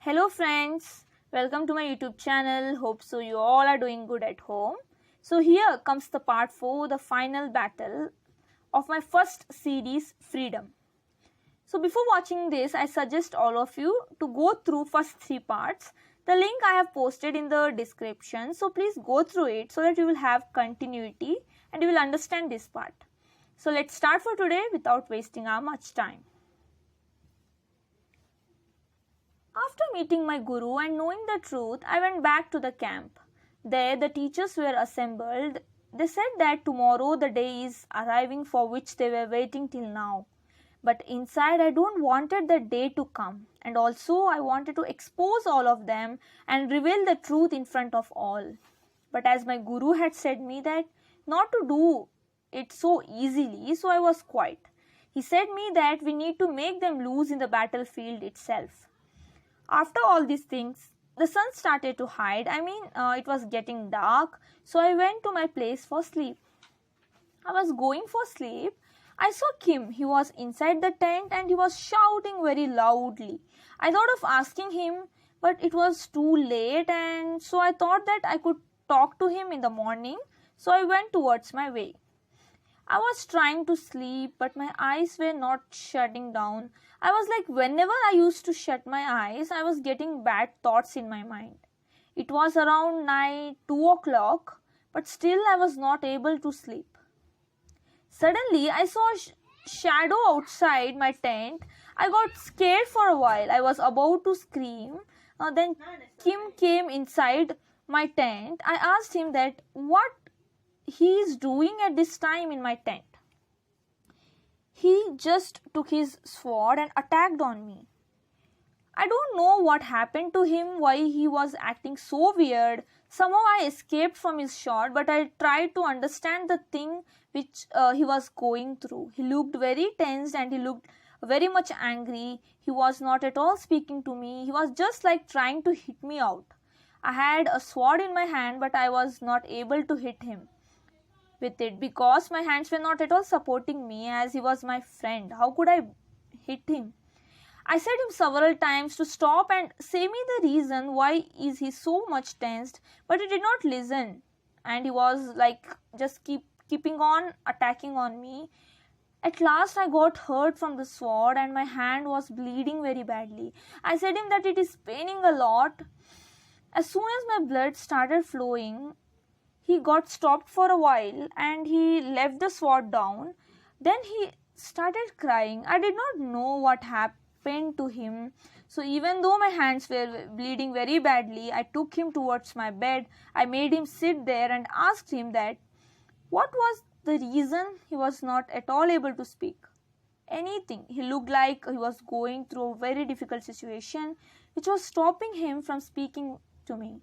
Hello friends, welcome to my YouTube channel. Hope so you all are doing good at home. So here comes the part 4, the final battle of my first series, Freedom. So before watching this, I suggest all of you to go through first 3 parts. The link I have posted in the description. So please go through it so that you will have continuity and you will understand this part. So let's start for today without wasting our much time. After meeting my guru and knowing the truth, I went back to the camp. There the teachers were assembled. They said that tomorrow the day is arriving for which they were waiting till now. But inside I don't wanted the day to come, and also I wanted to expose all of them and reveal the truth in front of all. But as my guru had said me that not to do it so easily, so I was quiet. He said me that we need to make them lose in the battlefield itself. After all these things, the sun started to hide. It was getting dark, so I went to my place for sleep. I was going for sleep. I saw Kim. He was inside the tent and he was shouting very loudly. I thought of asking him, but it was too late, and so I thought that I could talk to him in the morning, so I went towards my way. I was trying to sleep, but my eyes were not shutting down. I was like, whenever I used to shut my eyes, I was getting bad thoughts in my mind. It was around 2 o'clock, but still I was not able to sleep. Suddenly, I saw a shadow outside my tent. I got scared for a while. I was about to scream. Then Kim came inside my tent. I asked him that what he is doing at this time in my tent. He just took his sword and attacked on me. I don't know what happened to him, why he was acting so weird. Somehow I escaped from his shot, but I tried to understand the thing which he was going through. He looked very tensed and he looked very much angry. He was not at all speaking to me. He was just like trying to hit me out. I had a sword in my hand, but I was not able to hit him with it because my hands were not at all supporting me, as he was my friend. How could I hit him? I said him several times to stop and say me the reason why is he so much tensed, but he did not listen, and he was like just keeping on attacking on me. At last I got hurt from the sword and my hand was bleeding very badly. I said him that it is paining a lot. As soon as my blood started flowing, he got stopped for a while and he left the sword down. Then he started crying. I did not know what happened to him. So even though my hands were bleeding very badly, I took him towards my bed. I made him sit there and asked him that what was the reason he was not at all able to speak. Anything. He looked like he was going through a very difficult situation which was stopping him from speaking to me.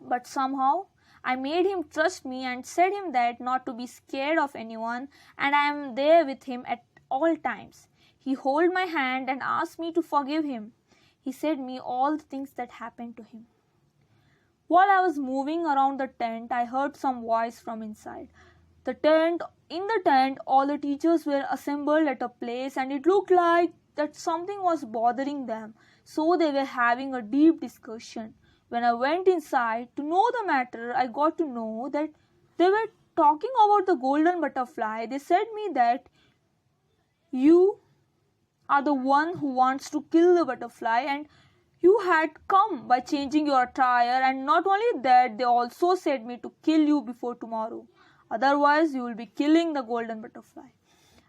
But somehow I made him trust me and said him that not to be scared of anyone, and I am there with him at all times. He held my hand and asked me to forgive him. He said me all the things that happened to him. While I was moving around the tent, I heard some voice from inside. In the tent, all the teachers were assembled at a place, and it looked like that something was bothering them, so they were having a deep discussion. When I went inside to know the matter, I got to know that they were talking about the golden butterfly. They said me that you are the one who wants to kill the butterfly and you had come by changing your attire, and not only that, they also said me to kill you before tomorrow. Otherwise, you will be killing the golden butterfly.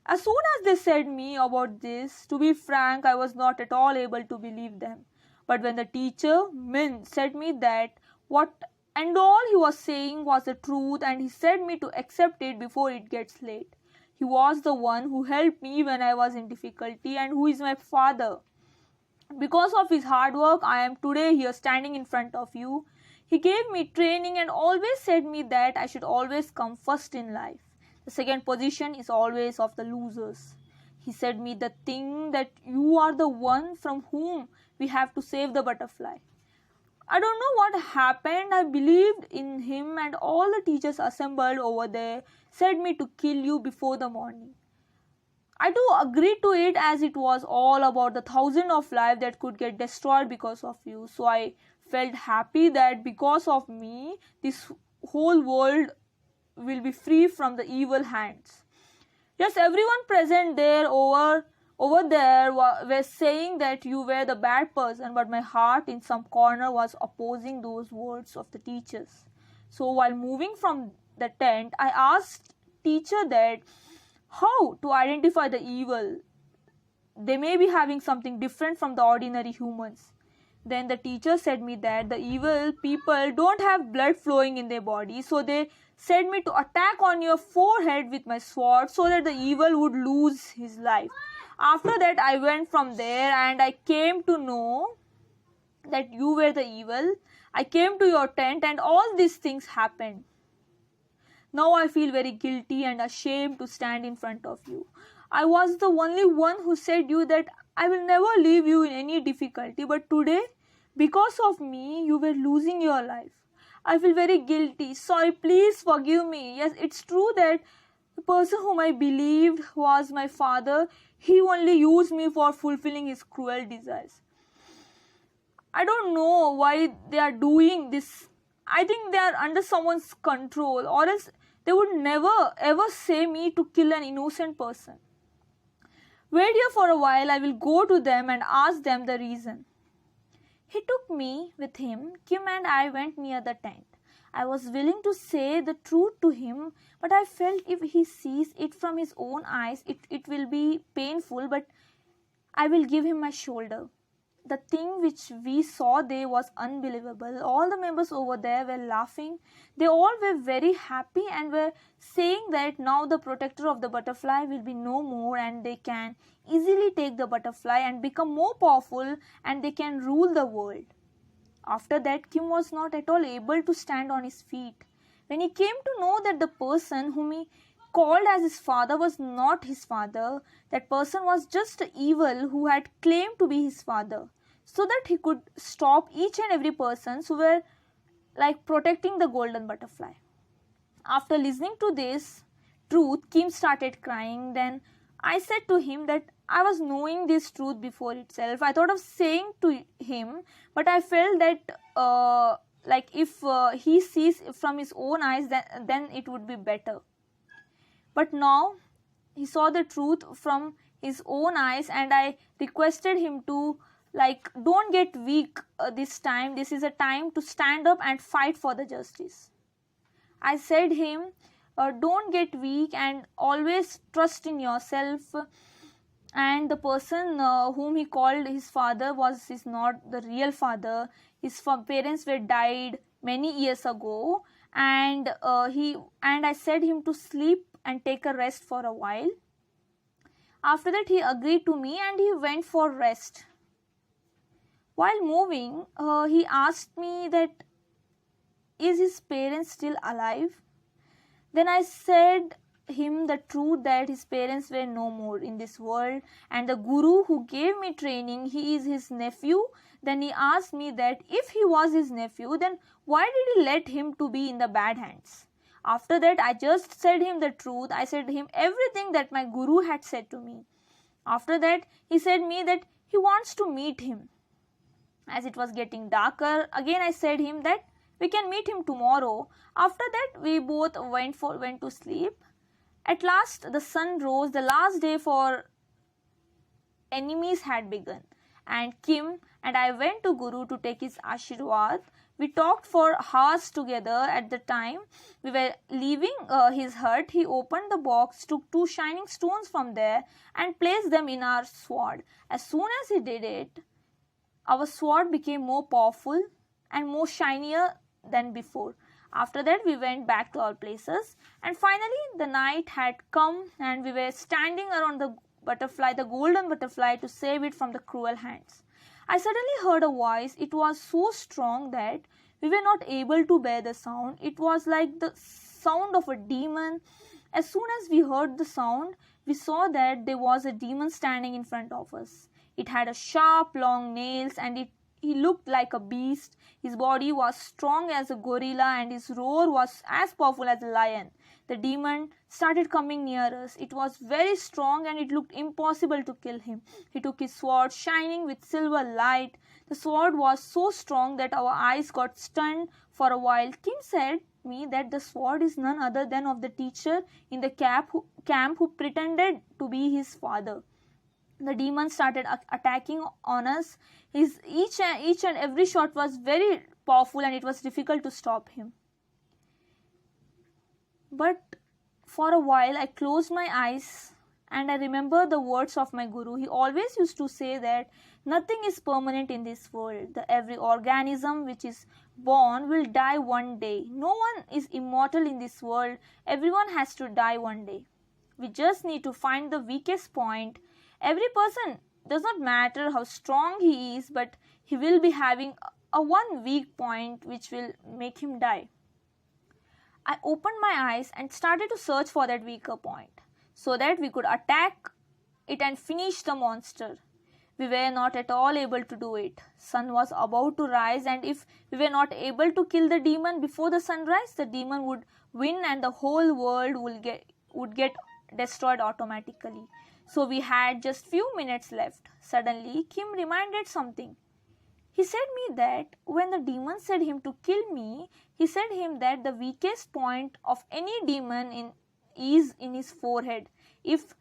As soon as they said me about this, to be frank, I was not at all able to believe them. But when the teacher, Min, said me that what and all he was saying was the truth, and he said me to accept it before it gets late. He was the one who helped me when I was in difficulty and who is my father. Because of his hard work, I am today here standing in front of you. He gave me training and always said me that I should always come first in life. The second position is always of the losers. He said me the thing that you are the one from whom we have to save the butterfly. I don't know what happened. I believed in him, and all the teachers assembled over there said me to kill you before the morning. I do agree to it, as it was all about the thousand of life that could get destroyed because of you. So I felt happy that because of me, this whole world will be free from the evil hands. Yes, everyone present there over there were saying that you were the bad person, but my heart in some corner was opposing those words of the teachers. So while moving from the tent, I asked teacher that how to identify the evil. They may be having something different from the ordinary humans. Then the teacher said me that the evil people don't have blood flowing in their body, so they said me to attack on your forehead with my sword so that the evil would lose his life. After that, I went from there and I came to know that you were the evil. I came to your tent and all these things happened. Now I feel very guilty and ashamed to stand in front of you. I was the only one who said you that I will never leave you in any difficulty, but today, because of me, you were losing your life. I feel very guilty. Sorry, please forgive me. Yes, it's true that the person whom I believed was my father, he only used me for fulfilling his cruel desires. I don't know why they are doing this. I think they are under someone's control, or else they would never ever say me to kill an innocent person. Wait here for a while, I will go to them and ask them the reason. He took me with him. Kim and I went near the tent. I was willing to say the truth to him, but I felt if he sees it from his own eyes, it will be painful, but I will give him my shoulder. The thing which we saw there was unbelievable. All the members over there were laughing. They all were very happy and were saying that now the protector of the butterfly will be no more and they can easily take the butterfly and become more powerful and they can rule the world. After that, Kim was not at all able to stand on his feet. When he came to know that the person whom he called as his father was not his father, that person was just evil who had claimed to be his father, so that he could stop each and every person who were like protecting the golden butterfly. After listening to this truth, Kim started crying. Then I said to him that I was knowing this truth before itself. I thought of saying to him, but I felt that if he sees from his own eyes, then it would be better. But now he saw the truth from his own eyes, and I requested him to don't get weak this time. This is a time to stand up and fight for the justice. I said him, don't get weak and always trust in yourself. And the person whom he called his father is not the real father. His parents were died many years ago, and I said him to sleep and take a rest for a while. After that, he agreed to me and he went for rest. While moving, he asked me that is his parents still alive? Then I said him the truth that his parents were no more in this world, and the guru who gave me training, he is his nephew. Then he asked me that if he was his nephew, then why did he let him to be in the bad hands? After that, I just said him the truth. I said him everything that my guru had said to me. After that, he said me that he wants to meet him. As it was getting darker, again I said him that we can meet him tomorrow. After that, we both went to sleep. At last, the sun rose. The last day for enemies had begun, and Kim and I went to Guru to take his Ashirwad. We talked for hours together. At the time we were leaving his hut, he opened the box, took 2 shining stones from there and placed them in our sword. As soon as he did it, our sword became more powerful and more shinier than before. After that, we went back to our places, and finally the night had come and we were standing around the butterfly, the golden butterfly, to save it from the cruel hands. I suddenly heard a voice. It was so strong that we were not able to bear the sound. It was like the sound of a demon. As soon as we heard the sound, we saw that there was a demon standing in front of us. It had a sharp long nails and it He looked like a beast. His body was strong as a gorilla and his roar was as powerful as a lion. The demon started coming near us. It was very strong and it looked impossible to kill him. He took his sword, shining with silver light. The sword was so strong that our eyes got stunned for a while. Kim said me that the sword is none other than of the teacher in the camp who pretended to be his father. The demon started attacking on us. Each and every shot was very powerful and it was difficult to stop him. But for a while I closed my eyes and I remember the words of my guru. He always used to say that nothing is permanent in this world. Every organism which is born will die one day. No one is immortal in this world. Everyone has to die one day. We just need to find the weakest point. Every person, does not matter how strong he is, but he will be having a one weak point which will make him die. I opened my eyes and started to search for that weaker point so that we could attack it and finish the monster. We were not at all able to do it. Sun was about to rise, and if we were not able to kill the demon before the sunrise, the demon would win and the whole world would get destroyed automatically. So we had just few minutes left. Suddenly, Kim reminded something. He said me that when the demon said him to kill me, he said him that the weakest point of any demon is in his forehead. If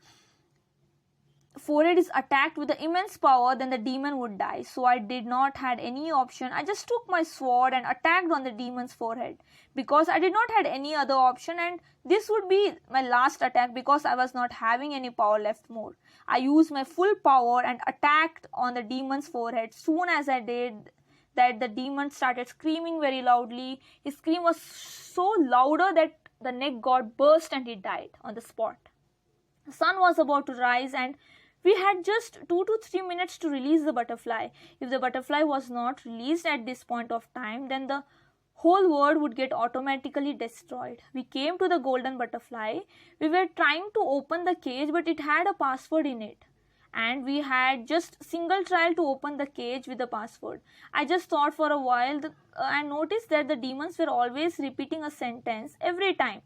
forehead is attacked with the immense power, then the demon would die. So I did not had any option. I just took my sword and attacked on the demon's forehead because I did not had any other option, and this would be my last attack because I was not having any power left more. I used my full power and attacked on the demon's forehead. Soon as I did that, the demon started screaming very loudly. His scream was so louder that the neck got burst and he died on the spot. The sun was about to rise and we had just 2 to 3 minutes to release the butterfly. If the butterfly was not released at this point of time, then the whole world would get automatically destroyed. We came to the golden butterfly. We were trying to open the cage, but it had a password in it. And we had just single trial to open the cage with the password. I just thought for a while and noticed that the demons were always repeating a sentence every time.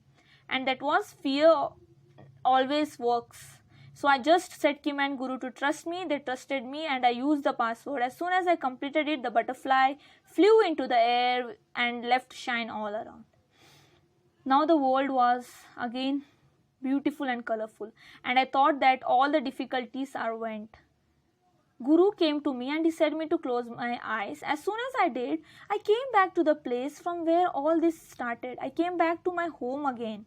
And that was fear always works. So I just said Kim and Guru to trust me. They trusted me and I used the password. As soon as I completed it, the butterfly flew into the air and left shine all around. Now the world was again beautiful and colorful, and I thought that all the difficulties are went. Guru came to me and he said me to close my eyes. As soon as I did, I came back to the place from where all this started. I came back to my home again.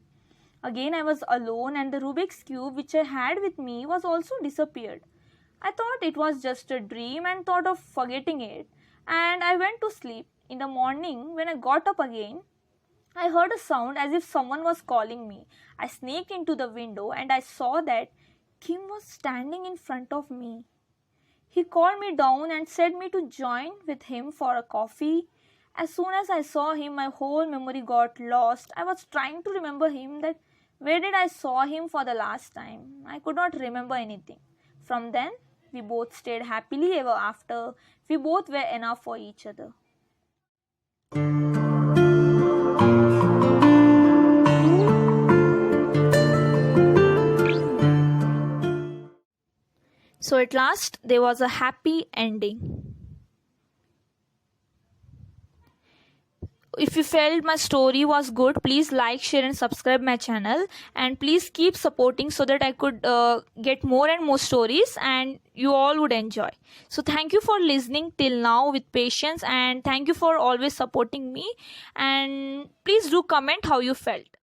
Again I was alone and the Rubik's Cube which I had with me was also disappeared. I thought it was just a dream and thought of forgetting it, and I went to sleep. In the morning when I got up again, I heard a sound as if someone was calling me. I sneaked into the window and I saw that Kim was standing in front of me. He called me down and said me to join with him for a coffee. As soon as I saw him, my whole memory got lost. I was trying to remember him, that where did I saw him for the last time? I could not remember anything. From then, we both stayed happily ever after. We both were enough for each other. So at last, there was a happy ending. If you felt my story was good, please like, share and subscribe my channel, and please keep supporting so that I could get more and more stories and you all would enjoy. So thank you for listening till now with patience, and thank you for always supporting me, and please do comment how you felt.